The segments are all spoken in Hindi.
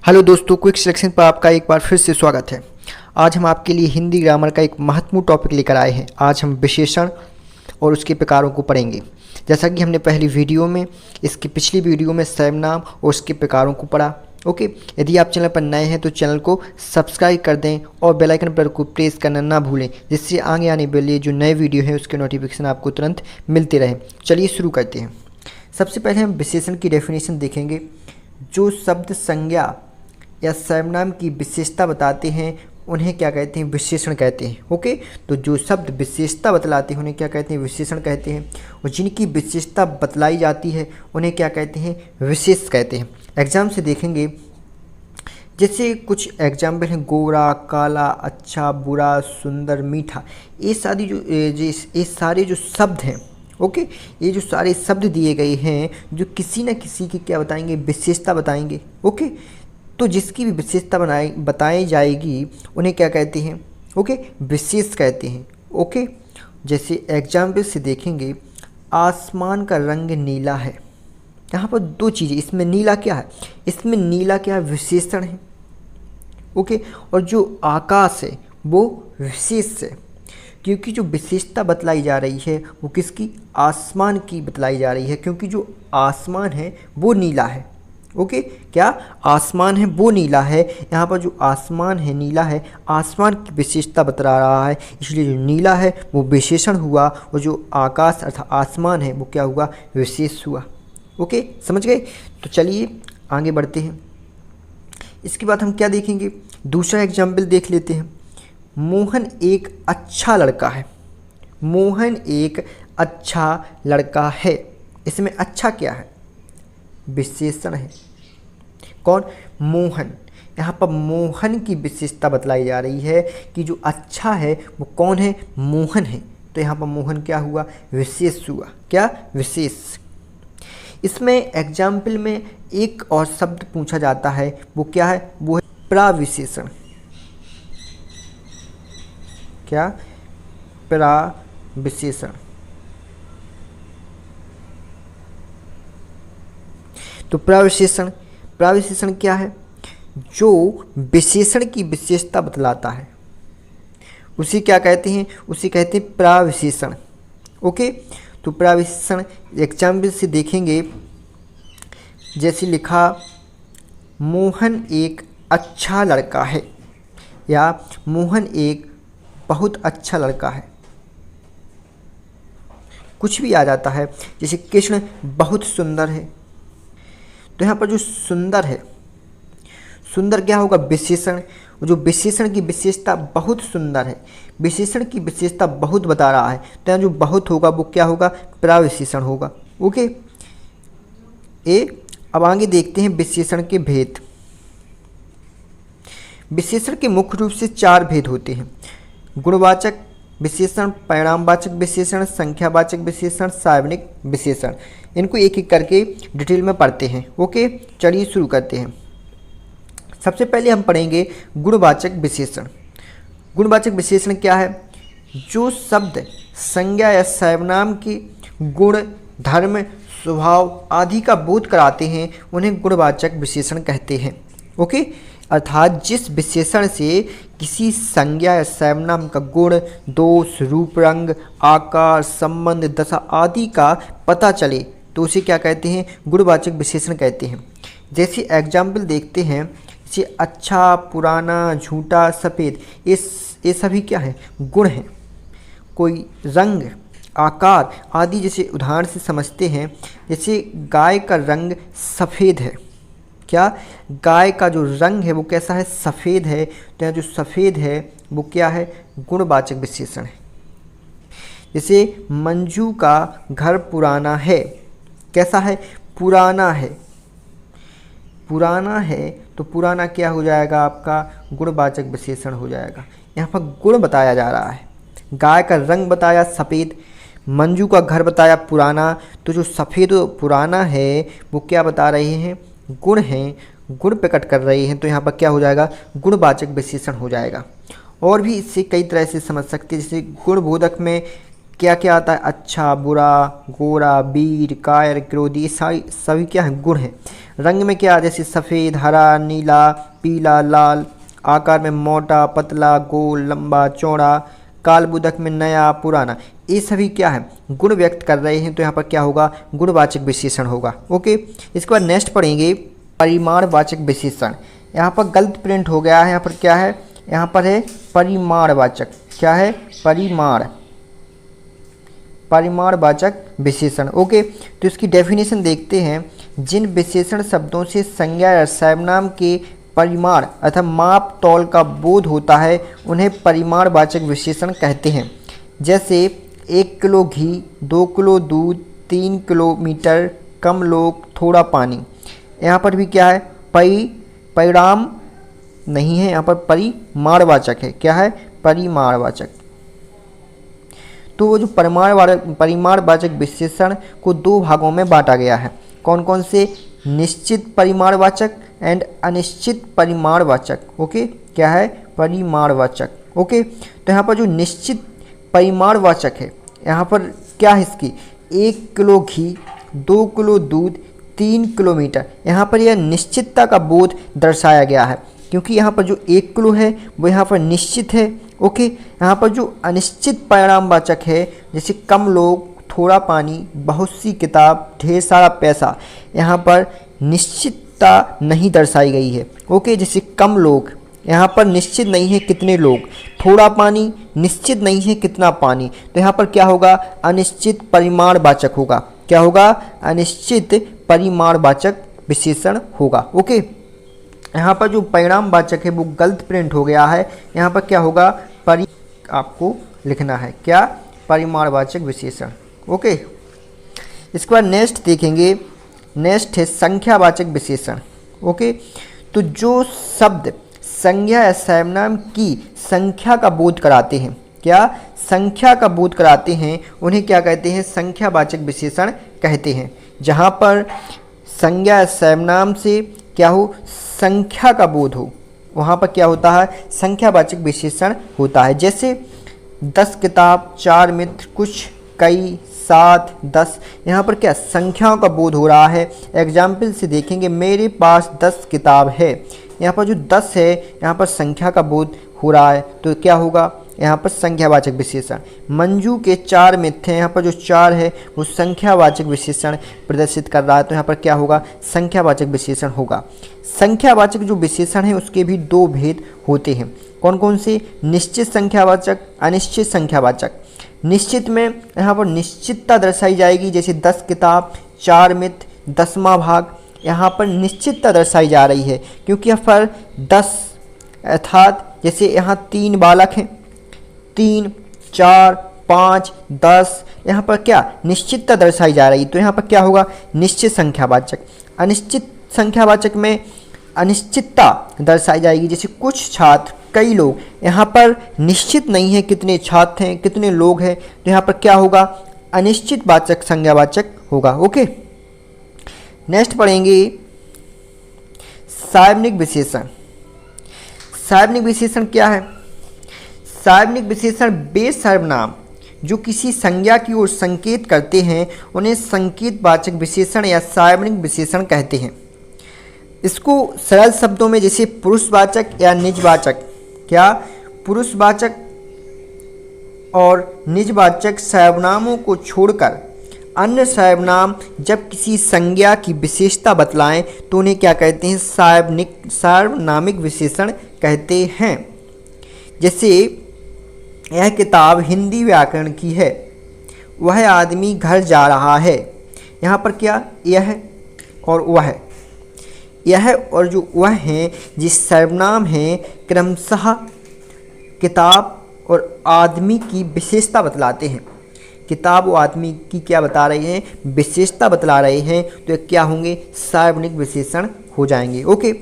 हेलो दोस्तों, क्विक सिलेक्शन पर आपका एक बार फिर से स्वागत है। आज हम आपके लिए हिंदी ग्रामर का एक महत्वपूर्ण टॉपिक लेकर आए हैं। आज हम विशेषण और उसके प्रकारों को पढ़ेंगे। जैसा कि हमने पहली वीडियो में, इसकी पिछली वीडियो में सर्वनाम और उसके प्रकारों को पढ़ा। ओके, यदि आप चैनल पर नए हैं तो चैनल को सब्सक्राइब कर दें और बेल आइकन पर को प्रेस करना ना भूलें, जिससे आगे आने वाले जो नए वीडियो हैं उसके नोटिफिकेशन आपको तुरंत मिलते रहे। चलिए शुरू करते हैं। सबसे पहले हम विशेषण की डेफिनेशन देखेंगे। जो शब्द संज्ञा या सर्वनाम की विशेषता बताते हैं उन्हें क्या कहते हैं? विशेषण कहते हैं। ओके, तो जो शब्द विशेषता बतलाते हैं उन्हें क्या कहते हैं? विशेषण कहते हैं। और जिनकी विशेषता बतलाई जाती है उन्हें क्या कहते हैं? विशेष कहते हैं। एग्जाम से देखेंगे, जैसे कुछ एग्जाम्पल हैं, गोरा, काला, अच्छा, बुरा, सुंदर, मीठा। ये सारे जो शब्द हैं, ओके, ये जो सारे शब्द दिए गए हैं जो किसी न किसी की क्या बताएंगे? विशेषता बताएंगे। ओके, तो जिसकी भी विशेषता बताई जाएगी उन्हें क्या कहते हैं? ओके, विशेष कहते हैं। ओके, जैसे एग्जाम्पल से देखेंगे, आसमान का रंग नीला है। यहाँ पर दो चीज़ें, इसमें नीला क्या है? इसमें नीला क्या है? विशेषण है। ओके, और जो आकाश है वो विशेष है, क्योंकि जो विशेषता बतलाई जा रही है वो किसकी? आसमान की बतलाई जा रही है, क्योंकि जो आसमान है वो नीला है। ओके, क्या आसमान है वो नीला है। यहाँ पर जो आसमान है नीला है, आसमान की विशेषता बता रहा है, इसलिए जो नीला है वो विशेषण हुआ और जो आकाश अर्थात आसमान है वो क्या हुआ? विशेष हुआ। ओके, समझ गए? तो चलिए आगे बढ़ते हैं। इसके बाद हम क्या देखेंगे? दूसरा एग्जाम्पल देख लेते हैं। मोहन एक अच्छा लड़का है। मोहन एक अच्छा लड़का है। इसमें अच्छा क्या है? विशेषण है। कौन? मोहन। यहाँ पर मोहन की विशेषता बतलाई जा रही है कि जो अच्छा है वो कौन है? मोहन है। तो यहाँ पर मोहन क्या हुआ? विशेष हुआ। क्या? विशेष। इसमें एग्जाम्पल में एक और शब्द पूछा जाता है, वो क्या है? वो है प्राविशेषण। क्या? प्राविशेषण। तो प्राविशेषण क्या है? जो विशेषण की विशेषता बतलाता है उसी क्या कहते हैं? उसी कहते हैं प्राविशेषण। ओके, तो प्राविशेषण एग्जाम्पल से देखेंगे, जैसे लिखा, मोहन एक अच्छा लड़का है या मोहन एक बहुत अच्छा लड़का है। कुछ भी आ जाता है, जैसे कृष्ण बहुत सुंदर है। तो यहाँ पर जो सुंदर है, सुंदर क्या होगा? विशेषण। जो विशेषण की विशेषता बहुत सुंदर है, विशेषण की विशेषता बहुत बता रहा है, तो यहाँ जो बहुत होगा वो क्या होगा? प्राविशेषण होगा। ओके, अब आगे देखते हैं विशेषण के भेद। विशेषण के मुख्य रूप से 4 भेद होते हैं: गुणवाचक विशेषण, परिणामवाचक विशेषण, संख्यावाचक विशेषण, सार्वजनिक विशेषण। इनको एक एक करके डिटेल में पढ़ते हैं। ओके, चलिए शुरू करते हैं। सबसे पहले हम पढ़ेंगे गुणवाचक विशेषण। गुणवाचक विशेषण क्या है? जो शब्द संज्ञा या सर्वनाम के गुण, धर्म, स्वभाव आदि का बोध कराते हैं उन्हें गुणवाचक विशेषण कहते हैं। ओके, अर्थात जिस विशेषण से किसी संज्ञा या सर्वनाम का गुण, दोष, रूप, रंग, आकार, संबंध, दशा आदि का पता चले तो उसे क्या कहते हैं? गुणवाचक विशेषण कहते हैं। जैसे एग्जाम्पल देखते हैं, जैसे अच्छा, पुराना, झूठा, सफ़ेद, ये सभी क्या है? गुण हैं। कोई रंग, आकार आदि जैसे उदाहरण से समझते हैं, जैसे गाय का रंग सफ़ेद है। क्या? गाय का जो रंग है वो कैसा है? सफ़ेद है। तो यहाँ जो सफ़ेद है वो क्या है? गुणवाचक विशेषण है। जैसे मंजू का घर पुराना है। कैसा है? पुराना है। पुराना है तो पुराना क्या हो जाएगा? आपका गुणवाचक विशेषण हो जाएगा। यहाँ पर गुण बताया जा रहा है। गाय का रंग बताया सफ़ेद, मंजू का घर बताया पुराना, तो जो सफ़ेद पुराना है वो क्या बता रहे हैं? गुण हैं, गुण प्रकट कर रहे हैं। तो यहाँ पर क्या हो जाएगा? गुणवाचक विशेषण हो जाएगा। और भी इससे कई तरह से समझ सकते हैं, जैसे गुणबोधक में क्या क्या आता है? अच्छा, बुरा, गोरा, वीर, कायर, क्रोधी, सभी क्या है? गुण हैं। रंग में क्या, जैसे सफ़ेद, हरा, नीला, पीला, लाल। आकार में मोटा, पतला, गोल, लंबा, चौड़ा। कालबुदक में नया, पुराना। ये सभी क्या है, गुण व्यक्त कर रहे हैं, तो यहाँ पर क्या होगा, गुणवाचक विशेषण होगा। ओके, इसके बाद नेक्स्ट पढ़ेंगे परिमाणवाचक विशेषण। यहाँ पर गलत प्रिंट हो गया है, यहाँ पर क्या है, यहाँ पर है परिमाणवाचक। क्या है, परिमाणवाचक विशेषण। ओके, तो इसकी डेफिनेशन देखते हैं। जिन विशेषण शब्दों से संज्ञा या सर्वनाम के परिमाण अथवा माप तौल का बोध होता है उन्हें परिमाणवाचक विशेषण कहते हैं। जैसे 1 किलो घी, 2 किलो दूध, 3 किलोमीटर, कम लोग, थोड़ा पानी। यहाँ पर भी क्या है, परिणाम नहीं है, यहाँ पर परिमाणवाचक है। क्या है, परिमाणवाचक। तो वो जो परिमाणवाचक विशेषण को 2 भागों में बांटा गया है। कौन कौन से, निश्चित परिमाणवाचक एंड अनिश्चित परिमाणवाचक। ओके, क्या है, परिमाणवाचक। ओके, तो यहाँ पर जो निश्चित परिमाणवाचक है, यहाँ पर क्या है इसकी, 1 किलो घी, 2 किलो दूध, 3 किलोमीटर। यहाँ पर यह निश्चितता का बोध दर्शाया गया है, क्योंकि यहाँ पर जो 1 किलो है वो यहाँ पर निश्चित है। ओके, यहाँ पर जो अनिश्चित परिमाणवाचक है, जैसे कम लोग, थोड़ा पानी, बहुत सी किताब, ढेर सारा पैसा, यहाँ पर निश्चितता नहीं दर्शाई गई है। ओके, जैसे कम लोग, यहाँ पर निश्चित नहीं है कितने लोग, थोड़ा पानी, निश्चित नहीं है कितना पानी, तो यहाँ पर क्या होगा, अनिश्चित परिमाणवाचक होगा। क्या होगा, अनिश्चित परिमाणवाचक विशेषण होगा। ओके, यहाँ पर जो परिणामवाचक है वो गलत प्रिंट हो गया है, यहाँ पर क्या होगा, आपको लिखना है क्या, परिमाणवाचक विशेषण। ओके, इसके बाद नेक्स्ट देखेंगे, नेक्स्ट है संख्यावाचक विशेषण। ओके, तो जो शब्द संज्ञा या सर्वनाम की संख्या का बोध कराते हैं, क्या, संख्या का बोध कराते हैं, उन्हें क्या कहते हैं, संख्यावाचक विशेषण कहते हैं। जहाँ पर संज्ञा या सर्वनाम से क्या हो, संख्या का बोध हो, वहाँ पर क्या होता है, संख्यावाचक विशेषण होता है। जैसे 10 किताब, 4 मित्र, कुछ, कई, 7, 10, यहाँ पर क्या, संख्याओं का बोध हो रहा है। एग्जाम्पल से देखेंगे, मेरे पास 10 किताब है, यहाँ पर जो 10 है यहाँ पर संख्या का बोध हो रहा है, तो क्या होगा, यहाँ पर संख्यावाचक विशेषण। मंजू के 4 मित्र हैं, यहाँ पर जो 4 है वो संख्यावाचक विशेषण प्रदर्शित कर रहा है, तो यहाँ पर क्या होगा, संख्यावाचक विशेषण होगा। संख्यावाचक जो विशेषण है उसके भी 2 भेद होते हैं। कौन कौन से, निश्चित संख्यावाचक, अनिश्चित संख्यावाचक। निश्चित में यहाँ पर निश्चितता दर्शाई जाएगी, जैसे 10 किताब, 4 मित्र, 10वां भाग, यहाँ पर निश्चितता दर्शाई जा रही है, क्योंकि यहाँ पर 10 अर्थात जैसे यहाँ 3 बालक हैं, 3, 4, 5, 10, यहाँ पर क्या, निश्चितता दर्शाई जा रही है, तो यहाँ पर क्या होगा, निश्चित संख्यावाचक। अनिश्चित संख्यावाचक में अनिश्चितता दर्शाई जाएगी, जैसे कुछ छात्र, कई लोग, यहाँ पर निश्चित नहीं है कितने छात्र हैं, कितने लोग हैं, तो यहाँ पर क्या होगा, अनिश्चित वाचक संज्ञावाचक होगा। ओके, नेक्स्ट पढ़ेंगे सार्वजनिक विशेषण। सार्वजनिक विशेषण क्या है, सार्वजनिक विशेषण वे सर्वनाम जो किसी संज्ञा की ओर संकेत करते हैं उन्हें संकेतवाचक विशेषण या सार्वजनिक विशेषण कहते हैं। इसको सरल शब्दों में जैसे पुरुषवाचक या निजवाचक, क्या, पुरुषवाचक और निजवाचक सर्वनामों को छोड़कर अन्य सर्वनाम जब किसी संज्ञा की विशेषता बतलाएं तो उन्हें क्या कहते हैं, सार्वनामिक विशेषण कहते हैं। जैसे यह किताब हिंदी व्याकरण की है, वह आदमी घर जा रहा है, यहाँ पर क्या, यह और वह, यह और जो वह हैं जिस सर्वनाम हैं क्रमशः किताब और आदमी की विशेषता बतलाते हैं। किताब और आदमी की क्या बता रहे हैं, विशेषता बतला रहे हैं, तो ये क्या होंगे, सार्वजनिक विशेषण हो जाएंगे। ओके,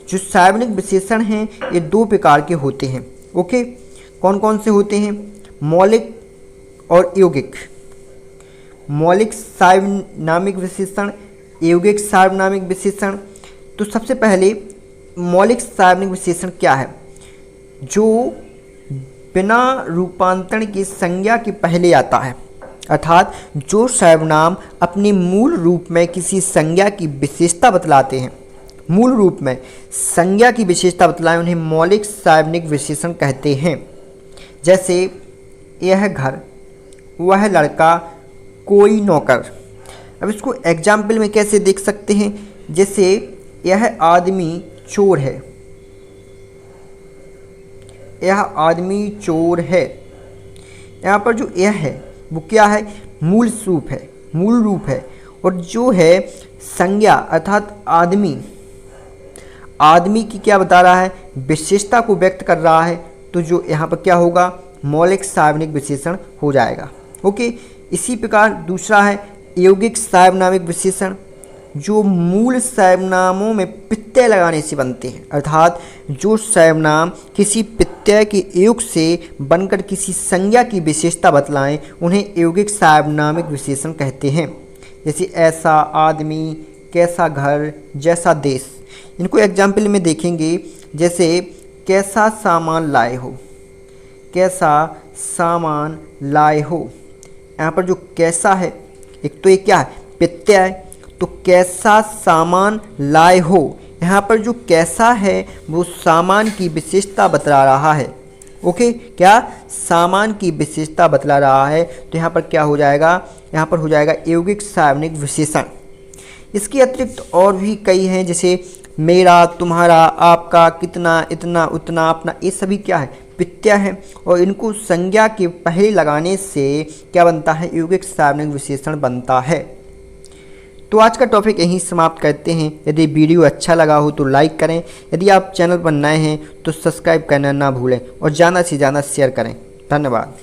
जो सार्वजनिक विशेषण हैं ये 2 प्रकार के होते हैं। ओके, कौन कौन से होते हैं, मौलिक और यौगिक। मौलिक सार्वनामिक विशेषण, यौगिक सार्वनामिक विशेषण। तो सबसे पहले मौलिक सार्वजनिक विशेषण क्या है, जो बिना रूपांतरण की संज्ञा के पहले आता है। अर्थात जो सर्वनाम अपने मूल रूप में किसी संज्ञा की विशेषता बतलाते हैं, मूल रूप में संज्ञा की विशेषता बतलाएं, उन्हें मौलिक सार्वजनिक विशेषण कहते हैं। जैसे यह घर, वह लड़का, कोई नौकर। अब इसको एग्जाम्पल में कैसे देख सकते हैं, जैसे यह आदमी चोर है, यह आदमी चोर है। यहाँ पर जो यह है वो क्या है, मूल रूप है, मूल रूप है। और जो है संज्ञा अर्थात आदमी, आदमी की क्या बता रहा है, विशेषता को व्यक्त कर रहा है, तो जो यहाँ पर क्या होगा, मौलिक सार्वजनिक विशेषण हो जाएगा। ओके, इसी प्रकार दूसरा है यौगिक सार्वनामिक विशेषण, जो मूल सर्वनामों में प्रत्यय लगाने से बनते हैं, अर्थात जो सर्वनाम किसी प्रत्यय के योग से बनकर किसी संज्ञा की विशेषता बतलाएं, उन्हें यौगिक सार्वनामिक विशेषण कहते हैं। जैसे ऐसा आदमी, कैसा घर, जैसा देश। इनको एग्जाम्पल में देखेंगे, जैसे कैसा सामान लाए हो, कैसा सामान लाए हो। यहाँ पर जो कैसा है, एक तो ये क्या है, प्रत्यय, तो कैसा सामान लाए हो, यहाँ पर जो कैसा है वो सामान की विशेषता बतला रहा है। ओके, क्या सामान की विशेषता बतला रहा है, तो यहाँ पर क्या हो जाएगा, यहाँ पर हो जाएगा यौगिक सार्वजनिक विशेषण। इसके अतिरिक्त और भी कई हैं, जैसे मेरा, तुम्हारा, आपका, कितना, इतना, उतना, अपना, ये सभी क्या है, प्रत्यय है, और इनको संज्ञा के पहले लगाने से क्या बनता है, यौगिक सार्वजनिक विशेषण बनता है। तो आज का टॉपिक यहीं समाप्त करते हैं। यदि वीडियो अच्छा लगा हो तो लाइक करें, यदि आप चैनल पर नए हैं तो सब्सक्राइब करना ना भूलें और ज़्यादा से ज़्यादा शेयर करें। धन्यवाद।